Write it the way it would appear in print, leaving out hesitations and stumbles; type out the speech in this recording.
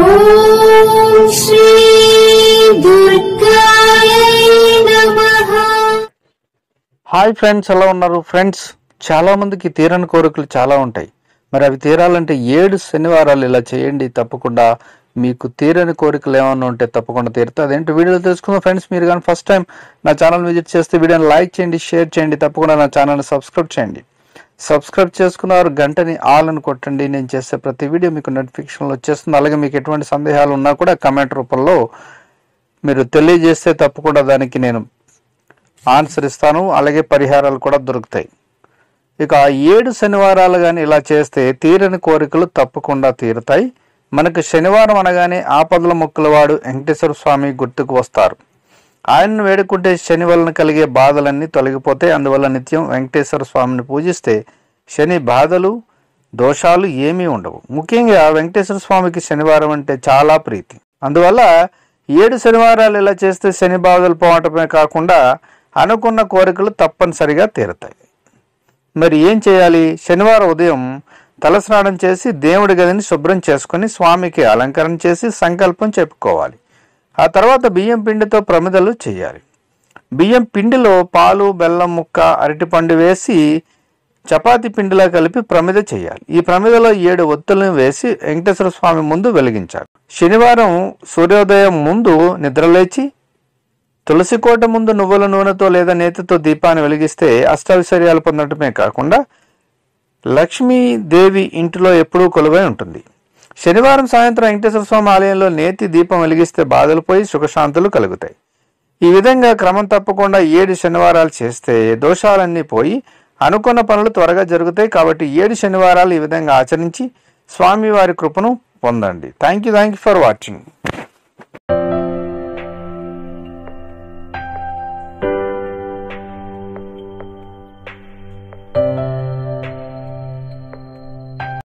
ఓం శ్రీ దుర్గాయ నమః. Hi friends, ఎలా ఉన్నారు ఫ్రెండ్స్? చాలా మందికి తీరని కోరికలు చాలా ఉంటాయి. మరి అవి తీరాలంటే 7 శనివారాలు ఇలా చేయండి. తప్పకుండా మీకు తీరని కోరికలు ఏమన్నా ఉంటే తప్పకుండా తీరుతాయి. అదేంటి వీడియోలో తెలుసుకుందాం ఫ్రెండ్స్. మీరు కానీ ఫస్ట్ టైం నా ఛానల్ విజిట్ చేస్తే వీడియోని లైక్ చేయండి, షేర్ చేయండి, తప్పకుండా నా ఛానల్ని సబ్స్క్రైబ్ చేయండి. సబ్స్క్రైబ్ చేసుకున్నారు గంటని ఆల్ అని కొట్టండి. నేను చేసే ప్రతి వీడియో మీకు నోటిఫికేషన్లో వచ్చేస్తుంది. అలాగే మీకు ఎటువంటి సందేహాలు ఉన్నా కూడా కమెంట్ రూపంలో మీరు తెలియజేస్తే తప్పకుండా దానికి నేను ఆన్సర్ ఇస్తాను. అలాగే పరిహారాలు కూడా దొరుకుతాయి. ఇక 7 శనివారాలు కానీ ఇలా చేస్తే తీరని కోరికలు తప్పకుండా తీరుతాయి. మనకు శనివారం అనగానే ఆపదల మొక్కులవాడు వెంకటేశ్వర స్వామి గుర్తుకు వస్తారు. ఆయనను వేడుకుంటే శని వలన కలిగే బాధలన్నీ తొలగిపోతాయి. అందువల్ల నిత్యం వెంకటేశ్వర స్వామిని పూజిస్తే శని బాధలు దోషాలు ఏమీ ఉండవు. ముఖ్యంగా వెంకటేశ్వర స్వామికి శనివారం అంటే చాలా ప్రీతి. అందువల్ల 7 శనివారాలు ఇలా చేస్తే శని బాధలు పోవటమే కాకుండా అనుకున్న కోరికలు తప్పనిసరిగా తీరుతాయి. మరి ఏం చేయాలి? శనివారం ఉదయం తలస్నానం చేసి దేవుడి గదిని శుభ్రం చేసుకుని స్వామికి అలంకరణ చేసి సంకల్పం చెప్పుకోవాలి. ఆ తర్వాత బియ్యం పిండితో ప్రమిదలు చేయాలి. బియ్యం పిండిలో పాలు, బెల్లం ముక్క, అరటిపండు వేసి చపాతీ పిండిలా కలిపి ప్రమిద చేయాలి. ఈ ప్రమిదలో 7 ఒత్తులను వేసి వెంకటేశ్వర స్వామి ముందు వెలిగించాలి. శనివారం సూర్యోదయం ముందు నిద్రలేచి తులసి కోట ముందు నువ్వుల నూనెతో లేదా నేతితో దీపాన్ని వెలిగిస్తే అష్టైశ్వర్యాలు పొందడమే కాకుండా లక్ష్మీదేవి ఇంటిలో ఎప్పుడూ కొలువై ఉంటుంది. శనివారం సాయంత్రం వెంకటేశ్వర స్వామి ఆలయంలో నేతి దీపం వెలిగిస్తే బాధలు పోయి సుఖశాంతులు కలుగుతాయి. ఈ విధంగా క్రమం తప్పకుండా 7 శనివారాలు చేస్తే దోషాలన్నీ పోయి అనుకున్న పనులు త్వరగా జరుగుతాయి. కాబట్టి 7 శనివారాలు ఈ విధంగా ఆచరించి స్వామివారి కృపను పొందండి. Thank you for watching.